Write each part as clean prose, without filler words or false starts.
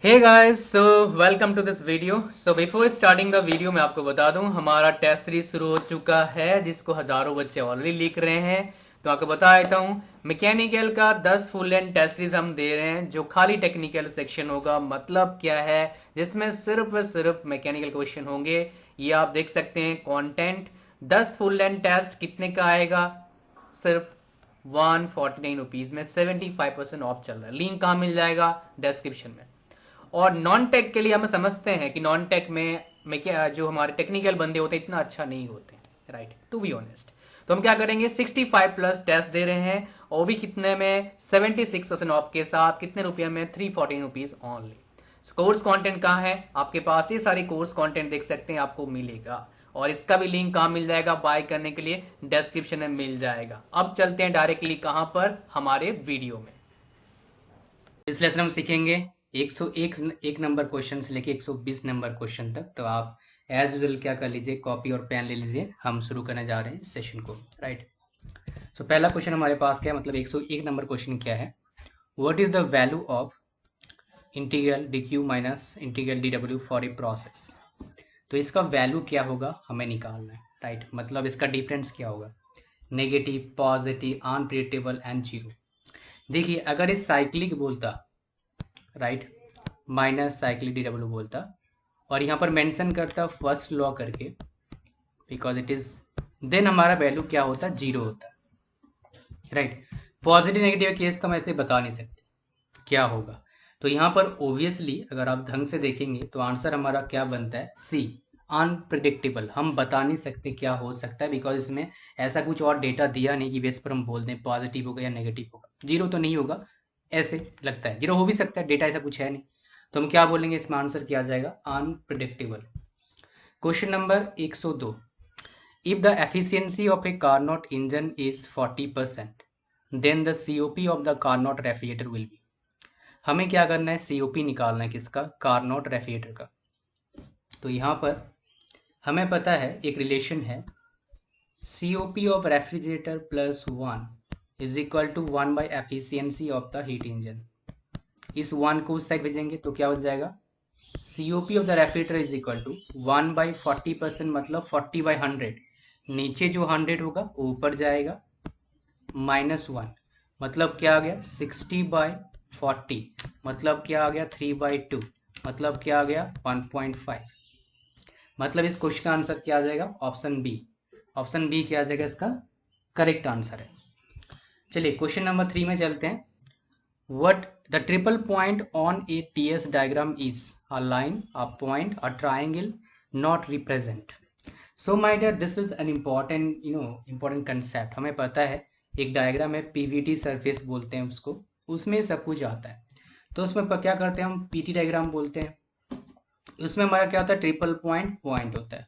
Hey guys, so welcome to this video. So before starting the video मैं आपको बता दूं हमारा टेस्ट सीरीज शुरू हो चुका है जिसको हजारों बच्चे ऑलरेडी लिख रहे हैं। तो आपको बता देता हूं, मैकेनिकल का 10 फुल लेंथ टेस्ट सीरीज हम दे रहे हैं जो खाली टेक्निकल सेक्शन होगा। मतलब क्या है, जिसमें सिर्फ मैकेनिकल क्वेश्चन होंगे। ये आप देख सकते हैं कंटेंट। 10 फुल लेंथ टेस्ट कितने का आएगा? सिर्फ 149 रुपीज में 75% ऑफ चल रहा है। लिंक कहाँ मिल जाएगा? डिस्क्रिप्शन में। और नॉन टेक के लिए हम समझते हैं कि नॉन टेक में क्या जो हमारे टेक्निकल बंदे होते हैं इतना अच्छा नहीं होते, राइट, टू बी ऑनेस्ट। तो हम क्या करेंगे, 65 प्लस टेस्ट दे रहे हैं और भी कितने में? 76% ऑफ के साथ। कितने रुपये में? 314 रुपीज ओनली। कोर्स कंटेंट कहाँ है आपके पास? ये सारी कोर्स कंटेंट देख सकते हैं, आपको मिलेगा। और इसका भी लिंक कहाँ मिल जाएगा बाय करने के लिए? डिस्क्रिप्शन में मिल जाएगा। अब चलते हैं डायरेक्टली कहाँ पर, हमारे वीडियो में। इस लेसन हम सीखेंगे 101 नंबर क्वेश्चन से लेके 120 नंबर क्वेश्चन तक। तो आप एज यूजुअल क्या कर लीजिए, कॉपी और पेन ले लीजिए। हम शुरू करने जा रहे हैं इस सेशन को, राइट। सो पहला क्वेश्चन हमारे पास क्या है, मतलब 101 नंबर क्वेश्चन क्या है? What is the value of integral D Q minus integral D W for a process? तो इसका वैल्यू क्या होगा हमें निकालना है, राइट। मतलब इसका डिफरेंस क्या होगा? Negative, positive, unpredictable and zero. देखिए, अगर इस साइक्लिक बोलता, right, minus cyclic D W बोलता और यहाँ पर मेंशन करता फर्स्ट लॉ करके, बिकॉज इट इज, देन हमारा वैल्यू क्या होता? जीरो होता, राइट। पॉजिटिव नेगेटिव केस तो हम ऐसे बता नहीं सकते क्या होगा। तो यहाँ पर ओबियसली अगर आप ढंग से देखेंगे तो आंसर हमारा क्या बनता है? सी, अनप्रिडिक्टेबल। हम बता नहीं सकते क्या हो सकता है, बिकॉज इसमें ऐसा कुछ और डेटा दिया नहीं कि बेस पर हम बोल दें पॉजिटिव होगा या नेगेटिव होगा। जीरो तो नहीं होगा, ऐसे लगता है। जीरो हो भी सकता है, डेटा ऐसा कुछ है नहीं। तो हम क्या बोलेंगे, इसमें आंसर क्या आ जाएगा? Unpredictable. Question number 102। If the efficiency of a Carnot engine is 40%, then the COP of the Carnot refrigerator will be. हमें क्या करना है? सीओपी निकालना है, किसका? कार्नोट रेफ्रिजरेटर का। तो यहाँ पर हमें पता है एक रिलेशन है, COP of refrigerator plus 1 is equal to 1 by efficiency of the heat engine. इस 1 को उस साइड भेजेंगे तो क्या हो जाएगा? COP of the refrigerator is equal to 1 by 40%, मतलब 40/100। नीचे जो 100 होगा वो ऊपर जाएगा, माइनस 1, मतलब क्या आ गया? 60/40, मतलब क्या आ गया? 3/2, मतलब क्या आ गया? 1.5। मतलब इस क्वेश्चन का आंसर क्या आ जाएगा? Option B. ऑप्शन बी क्या आ जाएगा इसका करेक्ट आंसर है। चलिए क्वेश्चन नंबर 3 में चलते हैं। What the triple point on a TS diagram is a line, a point, a triangle, not represent. So my dear, this is an important, important concept. हमें पता है एक डायग्राम है, पीवीटी सरफेस बोलते हैं उसको, उसमें सब कुछ आता है। तो उसमें क्या करते हैं हम? पीटी डायग्राम बोलते हैं। उसमें हमारा क्या होता है? ट्रिपल पॉइंट पॉइंट होता है।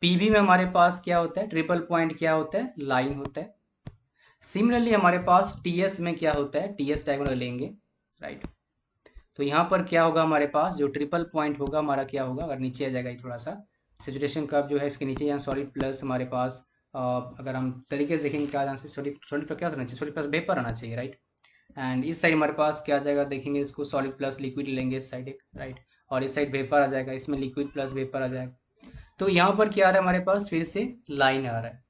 पीवी में हमारे पास क्या होता है? ट्रिपल पॉइंट क्या होता है? लाइन होता है। सिमिलरली हमारे पास टीएस में क्या होता है? टीएस डायग्राम लेंगे, राइट। तो यहाँ पर क्या होगा हमारे पास? जो ट्रिपल पॉइंट होगा हमारा क्या होगा? अगर नीचे आ जाएगा थोड़ा सा, सेचुरेशन कर्व जो है इसके नीचे, यहाँ सॉलिड प्लस हमारे पास, अगर हम तरीके से देखेंगे क्या आंसर, सॉलिड सॉलिड पर क्या होना चाहिए? सॉलिड प्लस वेपर आना चाहिए, राइट। एंड इस साइड हमारे पास क्या आ जाएगा? देखेंगे इसको, सॉलिड प्लस लिक्विड लेंगे इस साइड एक, राइट। और इस साइड वेपर आ जाएगा, इसमें लिक्विड प्लस वेपर आ जाएगा। तो यहाँ पर क्या आ रहा है हमारे पास? फिर से लाइन आ रहा है।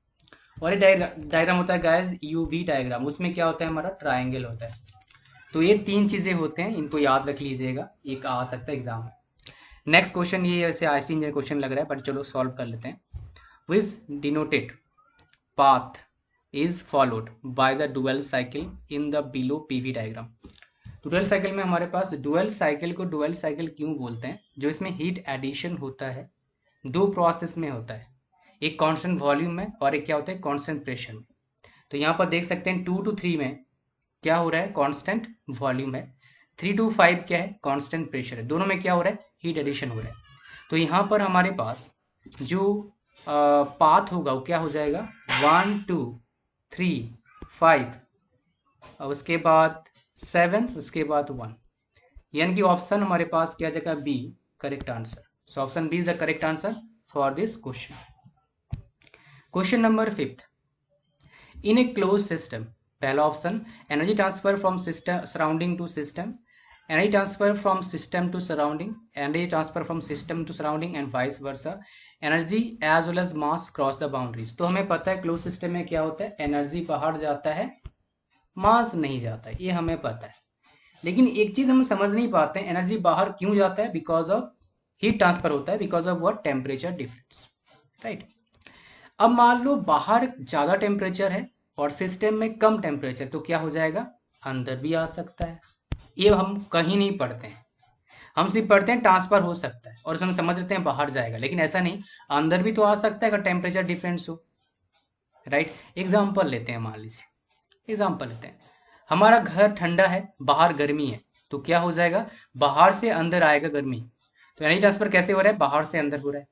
और ये डायग्राम होता है गाइस यूवी डायग्राम। उसमें क्या होता है हमारा? ट्राइंगल होता है। तो ये तीन चीजें होते हैं, इनको याद रख लीजिएगा, एक आ सकता है एग्जाम में। नेक्स्ट क्वेश्चन, ये ऐसे आईसी इंजीनियर क्वेश्चन लग रहा है, पर चलो सॉल्व कर लेते हैं। Which denoted path is followed by the dual cycle in the below PV diagram. Dual cycle में हमारे पास, डुअल साइकिल को डुअल साइकिल क्यों बोलते हैं? जो इसमें हीट एडिशन होता है, दो प्रोसेस में होता है, एक कांस्टेंट वॉल्यूम में और एक क्या होता है? कांस्टेंट प्रेशर में। तो यहाँ पर देख सकते हैं 2 to 3 में क्या हो रहा है? कांस्टेंट वॉल्यूम है। 3 to 5 क्या है? कांस्टेंट प्रेशर है। दोनों में क्या हो रहा है? हीट एडिशन हो रहा है। तो यहाँ पर हमारे पास जो पाथ होगा वो क्या हो जाएगा? 1 2 3 5, और उसके बाद 7, उसके बाद 1। यानी कि ऑप्शन हमारे पास क्या जगह? B correct answer. So option B is the correct answer for this question. Question number 5। In a close system, पहला option, energy transfer from system surrounding to system energy transfer from system to surrounding, energy transfer from system to surrounding and vice versa, energy as well as mass cross the boundaries. तो हमें पता है close system में क्या होता है, energy बाहर जाता है, मास नहीं जाता है, ये हमें पता है। लेकिन एक चीज हम समझ नहीं पाते हैं, एनर्जी बाहर क्यों जाता है, बिकॉज ऑफ हीट ट्रांसफर होता है, because of what, temperature difference, right. अब मान लो बाहर ज्यादा टेम्परेचर है और सिस्टम में कम टेम्परेचर, तो क्या हो जाएगा, अंदर भी आ सकता है। ये हम कहीं नहीं पढ़ते हैं, हम सिर्फ पढ़ते हैं ट्रांसफर हो सकता है और उसमें समझ लेते हैं बाहर जाएगा, लेकिन ऐसा नहीं, अंदर भी तो आ सकता है अगर टेम्परेचर डिफरेंस हो, राइट। एग्जाम्पल लेते हैं, मान लीजिए एग्जाम्पल लेते हैं, हमारा घर ठंडा है, बाहर गर्मी है, तो क्या हो जाएगा, बाहर से अंदर आएगा गर्मी। तो एनर्जी ट्रांसफर कैसे हो रहा है, बाहर से अंदर हो रहा है।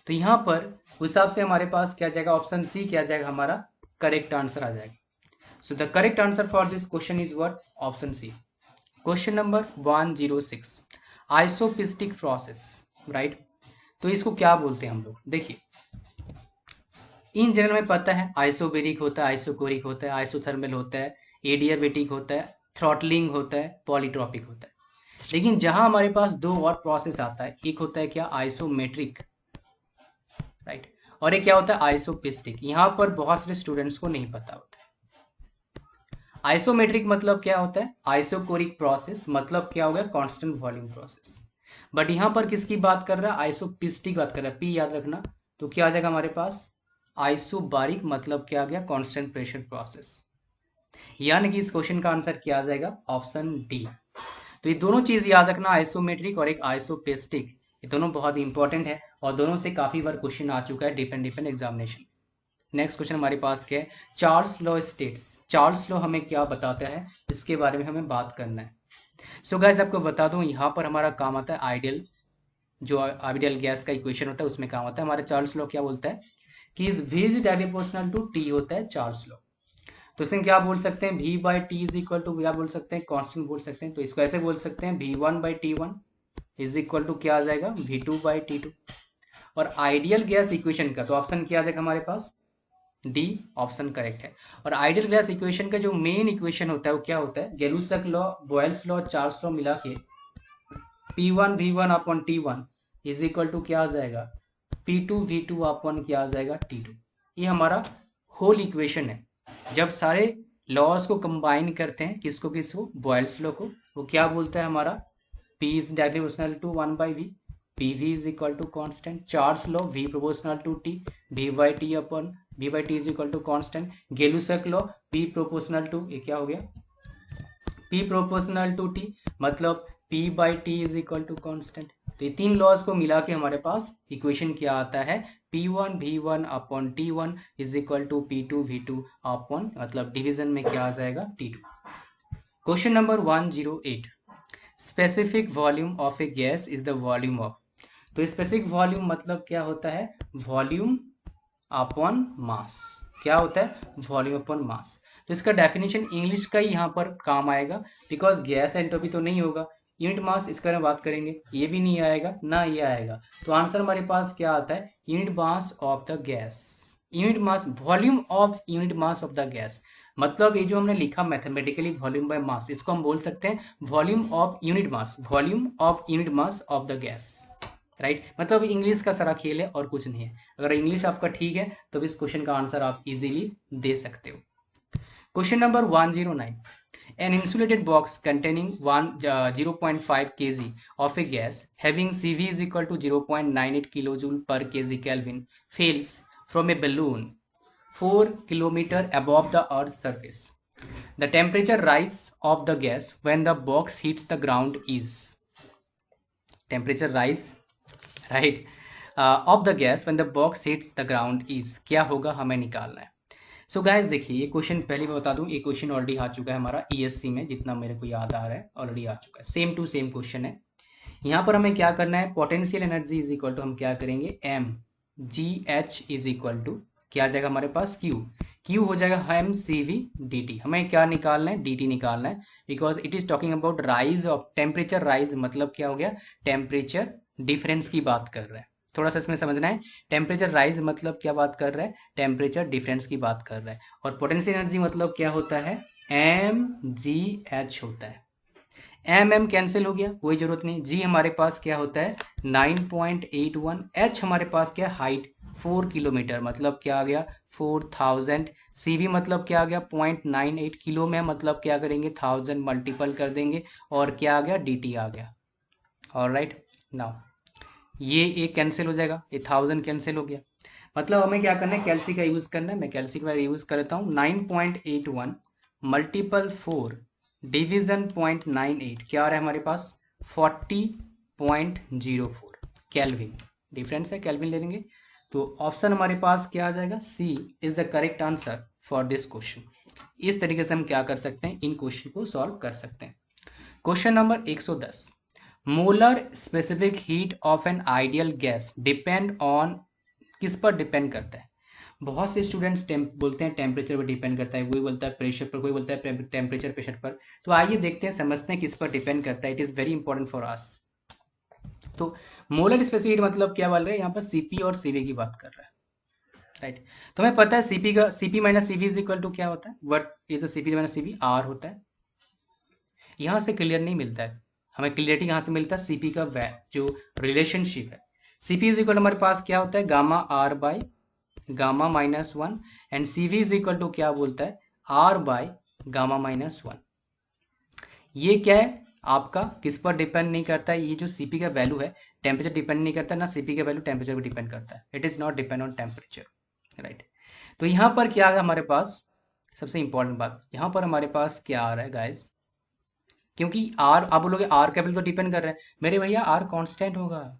तो यहाँ पर उस हिसाब से हमारे पास क्या जाएगा, ऑप्शन सी क्या जाएगा, हमारा करेक्ट आंसर आ जाएगा। So the correct answer for this question is what, option C. Question number 106, isopiestic process, right. तो इसको क्या बोलते हैं हम लोग, देखिए इन जनरल में पता है, आइसोबेरिक होता है, आइसोकोरिक होता है, आइसोथर्मल होता है, एडियाबेटिक होता है, थ्रॉटलिंग होता है, पॉलीट्रॉपिक होता है। लेकिन जहां हमारे पास दो और प्रोसेस आता है, एक होता है क्या, आइसोमेट्रिक, राइट, और एक क्या होता है, आइसोपिस्टिक। यहाँ पर बहुत सारे स्टूडेंट्स को नहीं पता होता है। आइसोमेट्रिक मतलब क्या होता है, आइसोकोरिक प्रोसेस मतलब क्या हो गया, कांस्टेंट वॉल्यूम प्रोसेस। बट यहाँ पर किसकी बात कर रहा है, आइसोपिस्टिक बात कर रहा है, पी याद रखना। तो क्या आ जाएगा हमारे पास, आइसोबारिक मतलब क्या आ गया, कांस्टेंट प्रेशर प्रोसेस। यानी कि इस क्वेश्चन का आंसर क्या आ जाएगा, ऑप्शन डी। तो ये दोनों चीज याद रखना, आइसोमेट्रिक और एक आइसोपेस्टिक, ये दोनों बहुत इंपॉर्टेंट है और दोनों से काफी बार क्वेश्चन आ चुका है different different examination. Next question हमारे पास क्या है, Charles law states, Charles law हमें क्या बताता है, इसके बारे में हमें बात करना है। सो गाइस आपको बता दूं, यहाँ पर हमारा काम आता है आइडियल, जो आइडियल गैस का इक्वेशन होता है उसमें काम आता है। हमारा चार्ल्स लॉ क्या बोलता है कि is v is directly proportional to T होता है चार्ल्स लॉ। तो इसमें क्या बोल सकते हैं, v by T is equal to, क्या बोल सकते हैं, कांस्टेंट बोल सकते हैं। तो इसको ऐसे बोल सकते हैं, v1/t1 इज इक्वल टू क्या आ जाएगा, v2/t2। और आइडियल गैस इक्वेशन का तो ऑप्शन क्या आ जाएगा हमारे पास, डी ऑप्शन करेक्ट है। और आइडियल गैस इक्वेशन का जो मेन इक्वेशन होता है वो क्या होता है, Gay Lussac law, Boyle's law, Charles law मिला के P1 V1 upon T1 is equal to क्या आ जाएगा, P2 V2 अपॉन क्या आ जाएगा, T2। ये हमारा होल इक्वेशन है। जब सारे लॉज को कंबाइन करते हैं, किसको किसको, बॉयल्स लॉ को, वो क्या बोलता है हमारा, P is directly proportional to 1/v, PV is equal to constant, Charles law V proportional to T, V/T upon V/T is equal to constant, Gay Lussac law P proportional to, ये क्या हो गया, P प्रोपोर्शनल टू T मतलब P/T is equal to constant. तो ये तीन laws को मिला के हमारे पास इक्वेशन क्या आता है, P1 V1 upon T1 is equal to P2 V2 upon, मतलब डिवीजन में क्या आ जाएगा, T2। Question number 108, specific volume of a gas is the volume of. तो स्पेसिफिक वॉल्यूम मतलब क्या होता है, वॉल्यूम अपॉन मास, क्या होता है, वॉल्यूम अपॉन मास। तो इसका डेफिनेशन इंग्लिश का ही यहाँ पर काम आएगा, बिकॉज गैस एंट्रोपी तो नहीं होगा, यूनिट मास इसके बारे में बात करेंगे, ये भी नहीं आएगा ना ये आएगा। तो आंसर हमारे पास क्या आता है, unit mass of the gas, unit mass, volume of unit mass of the gas. मतलब ये जो हमने लिखा मैथमेटिकली वॉल्यूम बाय मास, इसको हम बोल सकते हैं volume of unit mass, volume of unit mass of the gas, right. मतलब इंग्लिश का सारा खेल है और कुछ नहीं है। अगर इंग्लिश आपका ठीक है तो इस क्वेश्चन का आंसर आप इजीली दे सकते हो। Question number 109, an insulated box containing 0.5 kg of a gas having CV is equal to 0.98 kilojoule per kg Kelvin fails from a balloon 4 kilometer above the earth's surface. The temperature rise of the gas when the box hits the ground is, temperature rise, right, of the gas when the box hits the ground is, क्या होगा हमें निकालना है। So guys देखिए, ये question पहले मैं बता दूं, ये क्वेश्चन ऑलरेडी आ चुका है हमारा ईएससी में, जितना मेरे को याद आ रहा है ऑलरेडी आ चुका है, सेम टू सेम क्वेश्चन है। यहाँ पर हमें क्या करना है, potential energy is equal to हम क्या करेंगे, mgh इज इक्वल टू क्या आ जाएगा हमारे पास, q हो जाएगा mcv/dt। हमें क्या निकालना है, dt निकालना है, because it is talking about rise of temperature, rise मतलब क्या हो गया, टेम्परेचर डिफरेंस की बात कर रहा है। थोड़ा सा इसमें समझना है, टेम्परेचर राइज मतलब क्या बात कर रहा है, टेम्परेचर डिफरेंस की बात कर रहा है। और पोटेंशियल एनर्जी मतलब क्या होता है, mgh होता है। एम कैंसिल हो गया, कोई जरूरत नहीं। जी हमारे पास क्या होता है 9.81। एच हमारे पास क्या हाइट 4 किलोमीटर, मतलब क्या आ गया 4000। सीवी मतलब क्या आ गया 0.98 किलो में, मतलब क्या करेंगे 1000 मल्टीपल कर देंगे और क्या आ गया dt आ गया। ऑलराइट, नाउ ये एक कैंसिल हो जाएगा, ये 1000 कैंसिल हो गया। मतलब हमें क्या करना है, कैल्सी का यूज़ करना है। मैं कैल्सी का यूज़ करता हूँ। 9.81 मल्टीपल 4 डिवीजन 0.98 क्या आ रहा है हमारे पास 40.04 कैल्विन। डिफरेंस है, कैल्विन ले लेंगे। तो ऑप्शन हमारे पास क्या आ जाएगा, C is the correct answer for this question. इस तरीके से हम क्या कर सकते हैं, इन क्वेश्चन को सॉल्व कर सकते हैं। Question number 110, molar specific heat of an ideal gas depend on, किस पर डिपेंड करता है। बहुत से स्टूडेंट्स बोलते हैं टेम्परेचर पर डिपेंड करता है, कोई बोलता है प्रेशर पर, कोई बोलता है टेम्परेचर प्रेशर पर। तो आइए देखते हैं, समझते हैं किस पर डिपेंड करता है। It is very important for अस। तो मोलर स्पेसिफिक हीट मतलब क्या बोल रहे हैं यहाँ पर, सीपी और सीवी की बात कर रहा है, राइट। तो हमें पता है सीपी का, CP minus CV is equal to क्या होता है, what is the CP minus CV, R होता है। यहाँ से क्लियर नहीं मिलता है, हमें क्लियरिटी यहाँ से मिलता है सीपी का जो रिलेशनशिप है। सीपी इज इक्वल हमारे पास क्या होता है gamma R by gamma minus 1 and CV is equal to क्या बोलता है आर बाई गामा माइनस 1। ये क्या है आपका, किस पर डिपेंड नहीं करता है, ये जो सीपी का वैल्यू है टेम्परेचर डिपेंड नहीं करता, ना सीपी का वैल्यू टेम्परेचर पर डिपेंड करता है। It is not depend on temperature, right. तो यहाँ पर क्या आ गया हमारे पास, सबसे इंपॉर्टेंट बात यहाँ पर हमारे पास क्या आ रहा है गाइस, क्योंकि आर आप बोलोगे आर का वैल्यू तो डिपेंड कर रहा है, मेरे भैया आर कांस्टेंट होगा।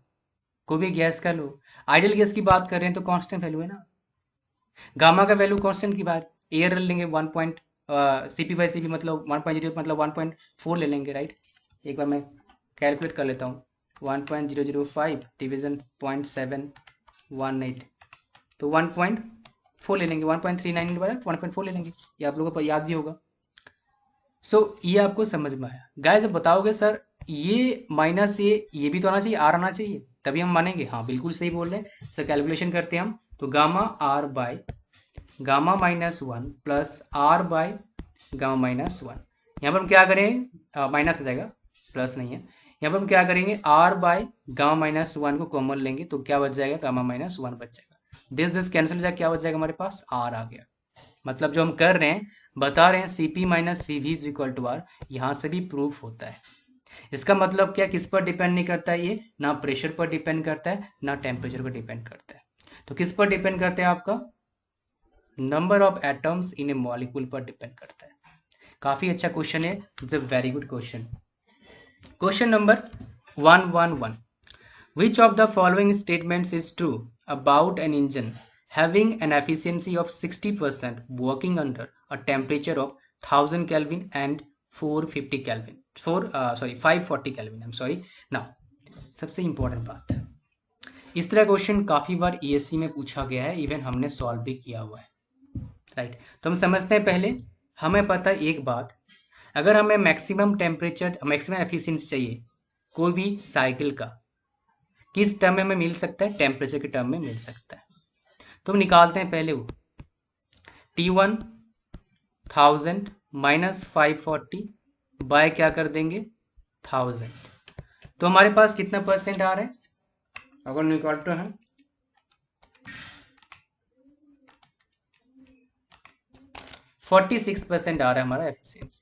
कोई भी गैस का लो, आइडियल गैस की बात कर रहे हैं तो कांस्टेंट वैल्यू है ना। गामा का वैल्यू कांस्टेंट की बात, एयर लेंगे 1 पॉइंट सीपी बाई सीपी मतलब 1.0 मतलब 1.4 ले लेंगे, राइट। एक बार मैं कैलकुलेट कर लेता हूँ, 1.005 डिवीजन 0.718 तो 1.4 ले लेंगे, 1.39 बराबर 1.4 ले लेंगे, ये आप लोगों को याद भी होगा। ये आपको समझ में आया गाइस। जब बताओगे सर ये माइनस ये भी तो आना चाहिए, आर आना चाहिए तभी हम मानेंगे, हाँ बिल्कुल सही बोल रहे हैं सर। कैलकुलेशन करते हैं हम, तो gamma R by gamma minus 1 plus R by gamma minus 1, यहाँ पर हम क्या करें माइनस आ जाएगा, प्लस नहीं है। यहाँ पर हम क्या करेंगे आर बाई गामा माइनस 1 को कॉमन लेंगे तो क्या बच जाएगा गामा माइनस 1 बच जाएगा। दिस कैंसिल हो जाएगा, क्या बच जाएगा हमारे पास आर आ गया। मतलब जो हम कर रहे हैं बता रहे हैं CP minus CV is equal to R, यहाँ से भी प्रूफ होता है। इसका मतलब क्या, किस पर डिपेंड नहीं करता है ये, ना प्रेशर पर डिपेंड करता है ना टेम्परेचर पर डिपेंड करता है। तो किस पर डिपेंड करता है आपका, number of atoms in A molecule पर डिपेंड करता है। काफी अच्छा क्वेश्चन है, it's a very good question. Question number 111, which of the following statements is true about an engine having an efficiency of 60% working under a temperature of 1000 Kelvin and 450 Kelvin 540 Kelvin, I'm sorry। now सबसे important बात है, इस तरह question काफ़ी बार ESC में पूछा गया है, इवन हमने सॉल्व भी किया हुआ है, राइट। तो हम समझते हैं पहले, हमें पता है एक बात, अगर हमें मैक्सिमम टेम्परेचर मैक्सिमम एफिशिएंसी चाहिए कोई भी साइकिल का, किस टर्म में हमें मिल सकता है, टेम्परेचर के टर्म में मिल सकता है। तो हम निकालते हैं पहले वो T1 1000 माइनस 540 बाय क्या कर देंगे 1000, तो हमारे पास कितना परसेंट आ रहा है, अगर निकालते हैं 46% आ रहा है हमारा एफिशिएंसी।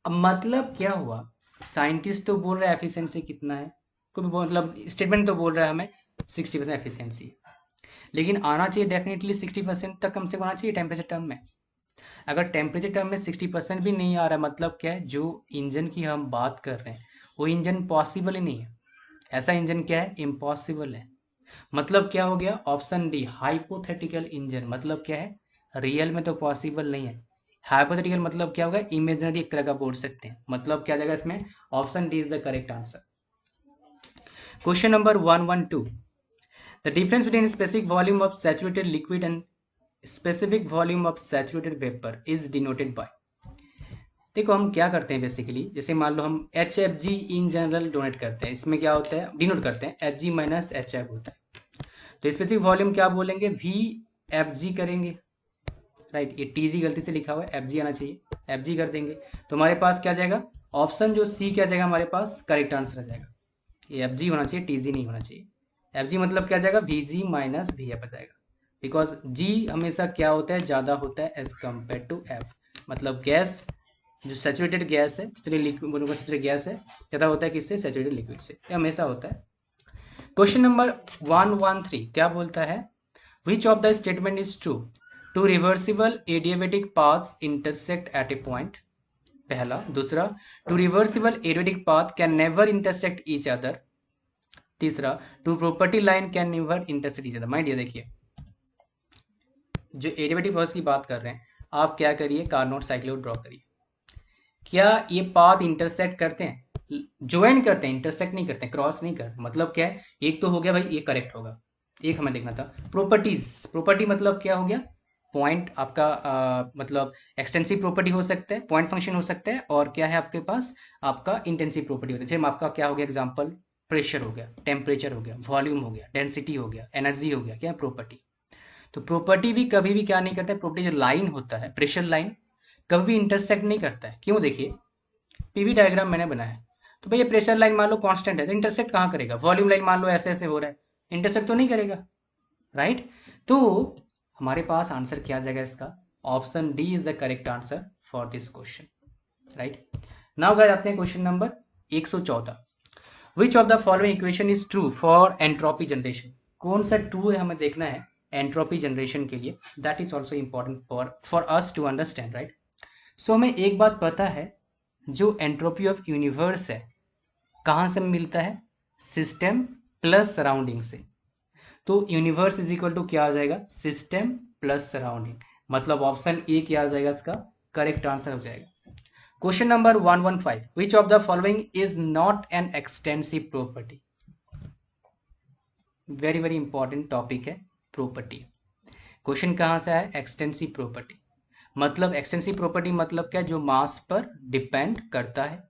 अब मतलब क्या हुआ, साइंटिस्ट तो बोल रहा है एफिशिएंसी कितना है, कोई मतलब स्टेटमेंट तो बोल रहा है हमें 60% एफिशिएंसी, लेकिन आना चाहिए डेफिनेटली 60% तक कम से कम आना चाहिए टेम्परेचर टर्म में। अगर टेम्परेचर टर्म में 60% भी नहीं आ रहा है, मतलब क्या है, जो इंजन की हम बात कर रहे हैं वो इंजन पॉसिबल ही नहीं है। ऐसा इंजन क्या है, इम्पॉसिबल है। मतलब क्या हो गया, ऑप्शन डी हाइपोथेटिकल इंजन, मतलब क्या है, रियल में तो पॉसिबल नहीं है। हाइपोथेटिकल मतलब क्या होगा, इमेजिनरी एक तरह का बोल सकते हैं, मतलब क्या जाएगा इसमें, option D is the correct answer. Question number 112, the difference between specific volume of saturated liquid and specific volume of saturated vapour is denoted by. देखो हम क्या करते हैं बेसिकली, जैसे मान लो हम H F G in general donate करते हैं, इसमें क्या होता है डिनोट करते हैं H G minus H F होता है। तो स्पेसिफिक वॉल्यूम क्या बोलेंगे, वी एफ जी करेंगे, राइट। ये टी जी गलती से लिखा हुआ है, एफ जी आना चाहिए, एफ जी कर देंगे तो हमारे पास क्या जाएगा, ऑप्शन जो सी क्या जाएगा हमारे पास, करेक्ट आंसर आ जाएगा। ये एफ जी होना चाहिए, टी जी नहीं होना चाहिए। एफ जी मतलब क्या जाएगा, V G minus V F आ जाएगा, बिकॉज जी हमेशा क्या होता है, ज़्यादा होता है एज कम्पेयर टू एफ। मतलब गैस जो सैचुरेटेड गैस है, सैचुरेटेड गैस है, ज़्यादा होता है किससे, सैचुरेटेड लिक्विड से, ये हमेशा होता है। क्वेश्चन नंबर 113 क्या बोलता है, which of the statement is true, two reversible adiabatic paths intersect at a point, पहला। दूसरा, two reversible adiabatic path can never intersect each other. तीसरा, two property line can never intersect each other. Mind ये देखिए, जो adiabatic paths की बात कर रहे हैं, आप क्या करिए, कार्नोट साइक्लोइड ड्रॉ करिए। क्या ये पाथ इंटरसेक्ट करते हैं, ज्वाइन करते हैं, इंटरसेक्ट नहीं करते, क्रॉस नहीं करते। मतलब क्या है, एक तो हो गया भाई, ये करेक्ट होगा, एक हमें देखना था। प्रॉपर्टीज, प्रॉपर्टी मतलब क्या हो गया, पॉइंट आपका मतलब एक्सटेंसिव प्रॉपर्टी हो सकता है, पॉइंट फंक्शन हो सकता है, और क्या है आपके पास, आपका इंटेंसिव प्रॉपर्टी होता है। जैसे आपका क्या हो गया एग्जांपल, प्रेशर हो गया, टेम्परेचर हो गया, वॉल्यूम हो गया, डेंसिटी हो गया, एनर्जी हो गया, क्या प्रॉपर्टी। तो प्रॉपर्टी भी कभी भी क्या नहीं करता है, प्रॉपर्टी जो लाइन होता है, प्रेशर लाइन, कभी भी इंटरसेक्ट नहीं करता है। क्यों, देखिए पीवी डायग्राम मैंने बनाया है, तो भैया प्रेशर लाइन मान लो कांस्टेंट है, तो इंटरसेक्ट कहाँ करेगा, वॉल्यूम लाइन मान लो ऐसे ऐसे हो रहा है, इंटरसेक्ट तो नहीं करेगा, राइट। तो हमारे पास आंसर क्या आ जाएगा इसका, option D is the correct answer for this question, right. Now guys आते हैं question number 114, which of the following equation is true for entropy generation. कौन सा ट्रू है हमें देखना है एंट्रोपी जनरेशन के लिए, that is also important for us to understand, right. So हमें एक बात पता है, जो एंट्रोपी ऑफ यूनिवर्स है कहाँ से मिलता है, सिस्टम प्लस सराउंडिंग से। तो यूनिवर्स इज इक्वल टू क्या आ जाएगा, सिस्टम प्लस सराउंडिंग, मतलब ऑप्शन ए क्या आ जाएगा इसका करेक्ट आंसर हो जाएगा। Question number 115, which of the following is not an extensive property. Very very important topic है प्रॉपर्टी। क्वेश्चन कहाँ से आया, एक्सटेंसिव प्रॉपर्टी। मतलब एक्सटेंसिव प्रॉपर्टी मतलब क्या, जो मास पर डिपेंड करता है।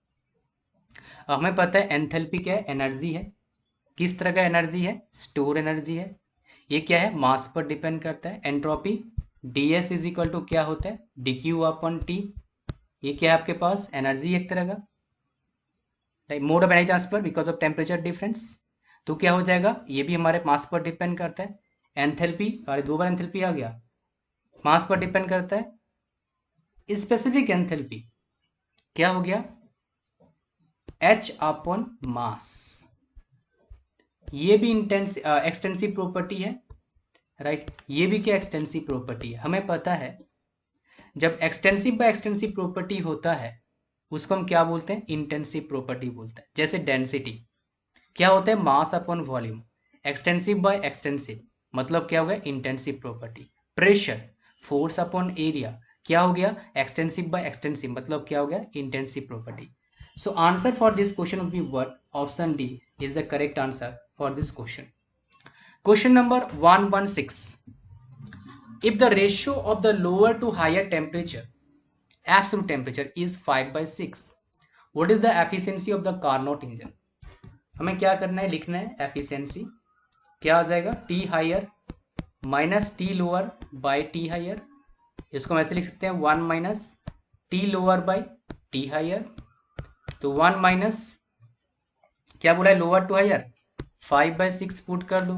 हमें पता है एंथैल्पी क्या है, एनर्जी है, किस तरह का एनर्जी है, स्टोर एनर्जी है। ये क्या है, मास पर डिपेंड करता है। Entropy D S is equal to क्या होता है, डी क्यू अपॉन टी। ये क्या है आपके पास, एनर्जी एक तरह का, mode of energy transfer because of temperature difference. तो क्या हो जाएगा, ये भी हमारे मास पर डिपेंड करता है। एंथैल्पी, अरे दो बार एंथैल्पी आ गया, मास पर डिपेंड करता है। स्पेसिफिक एंथैल्पी क्या हो गया, एच अपॉन मास। ये भी एक्सटेंसिव प्रॉपर्टी है, राइट। ये भी क्या एक्सटेंसिव प्रॉपर्टी है। हमें पता है जब एक्सटेंसिव बाय एक्सटेंसिव प्रॉपर्टी होता है उसको हम क्या बोलते हैं, इंटेंसिव प्रॉपर्टी बोलते हैं। जैसे डेंसिटी क्या होता है, mass upon volume. Extensive by extensive मतलब क्या हो गया, intensive property. Pressure force upon area क्या हो गया, एक्सटेंसिव बाय एक्सटेंसिव मतलब क्या हो गया, intensive property. So answer for this question would be what, option D is the correct answer for this question. Question number 116, if the ratio of the lower to higher temperature, absolute temperature is 5/6, what is the efficiency of the Carnot engine। हमें क्या करना है, लिखना है efficiency क्या आ जाएगा, T higher minus T lower by T higher. इसको हम ऐसे लिख सकते हैं 1 minus T lower by T higher. तो 1 माइनस क्या बोला है, लोअर टू हायर, 5/6 पुट कर दो,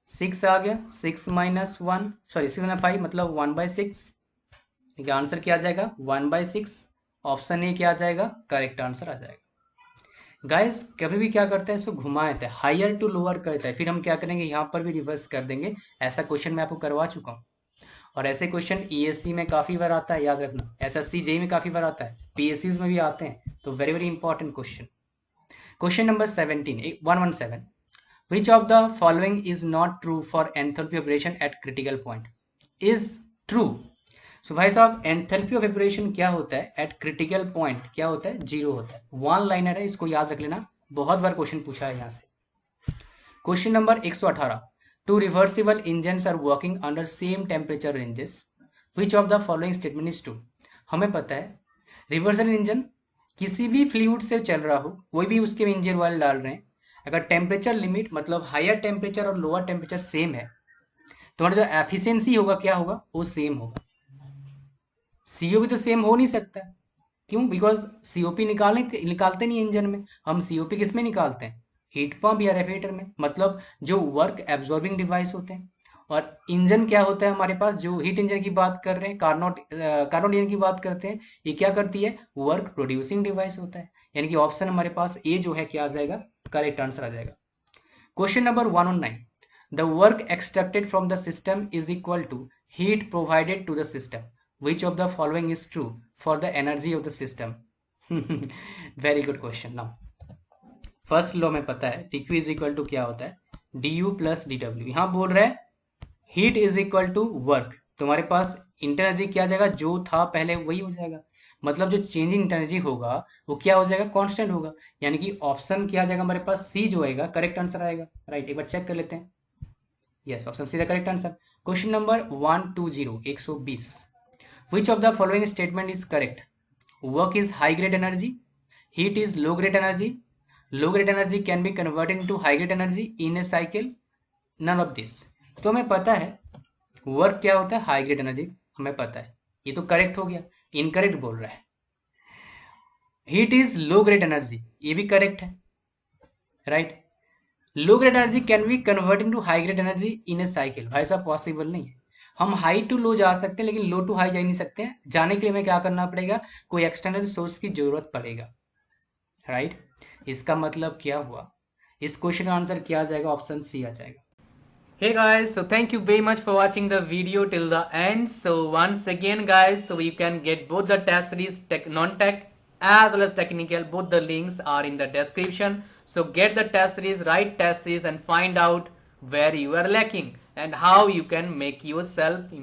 6 आ गया, 6 माइनस 1 सॉरी 6/5 मतलब 1/6। ठीक है, आंसर क्या आ जाएगा 1/6। ऑप्शन ए क्या आ जाएगा, करेक्ट आंसर आ जाएगा। गाइस कभी भी क्या करते हैं, इसको घुमा देते हैं, हायर टू लोअर करता है, फिर हम क्या करेंगे यहाँ पर भी रिवर्स कर देंगे। ऐसा क्वेश्चन मैं आपको करवा चुका हूँ, और ऐसे क्वेश्चन ईएससी में काफ़ी बार आता है, याद रखना। एसएससी जेई में काफ़ी बार आता है, पीएससीज में भी आते हैं, तो very very important question. Question number 117, which of the following is not true for enthalpy of evaporation at critical point, is true। सो भाई साहब एंथैल्पी ऑफ एवपोरेशन क्या होता है एट क्रिटिकल पॉइंट, क्या होता है, जीरो होता है। वन लाइनर है, इसको याद रख लेना, बहुत बार क्वेश्चन पूछा है यहाँ से। Question number 118, two reversible engines are working under same temperature ranges, which of the following statement is true. हमें पता है रिवर्सल इंजन किसी भी फ्लूइड से चल रहा हो, कोई भी उसके इंजन ऑयल डाल रहे हैं, अगर टेम्परेचर लिमिट मतलब हायर टेम्परेचर और लोअर टेम्परेचर सेम है, तो हमारा जो एफिशिएंसी होगा क्या होगा, वो सेम होगा। सीओ भी तो सेम हो नहीं सकता, क्यों? बिकॉज सीओपी निकालते नहीं इंजन में, हम सीओपी किस में निकालते हैं? हीट पंप या रेफ्रिजरेटर में, मतलब जो वर्क एब्जॉर्बिंग डिवाइस होते हैं। और इंजन क्या होता है हमारे पास? जो हीट इंजन की बात कर रहे हैं, कार्नोट इंजन की बात करते हैं, ये क्या करती है? वर्क प्रोड्यूसिंग डिवाइस होता है। यानी कि ऑप्शन हमारे पास ए जो है क्या आ जाएगा? करेक्ट आंसर आ जाएगा। Question number 109, the work extracted from the system is equal to heat provided to the system, which of the following is true for the energy of the system? Very good question. Now first law में पता है dq is equal to क्या होता है? du plus dw। यहाँ बोल रहा है heat is equal to work, तुम्हारे पास इंटरनर्जी क्या आ जाएगा? जो था पहले वही हो जाएगा, मतलब जो चेंज इन इंटरनर्जी होगा वो क्या हो जाएगा? कांस्टेंट होगा। यानी कि ऑप्शन क्या आ जाएगा हमारे पास? सी जो आएगा करेक्ट आंसर आएगा। राइट, एक बार चेक कर लेते हैं। Yes, option C the correct answer. Question number 120 which of the following statement is correct? Work is high grade energy, heat is low grade energy, low grade energy can be converted into high grade energy in a cycle, none of this. तो हमें पता है work क्या होता है? High grade energy, हमें पता है, ये तो करेक्ट हो गया। इनकरेक्ट बोल रहा है heat is low grade energy, ये भी करेक्ट है। Right, low grade energy can B convert into high grade energy in a cycle, भाई साहब पॉसिबल नहीं है। हम हाई टू लो जा सकते हैं लेकिन लो टू हाई जा नहीं सकते हैं। जाने के लिए हमें क्या करना पड़ेगा? कोई एक्सटर्नल सोर्स की जरूरत पड़ेगा। राइट, इसका मतलब क्या हुआ? इस क्वेश्चन का आंसर क्या आ जाएगा? ऑप्शन सी आ जाएगा। Hey guys, so thank you very much for watching the video till the end. So once again guys, so you can get both the test series non-tech as well as technical, both the links are in the description. So get the test series, write test series and find out where you are lacking and how you can make yourself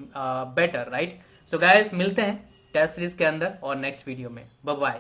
better, right? So guys, मिलते हैं test series के अंदर और next video में. Bye bye.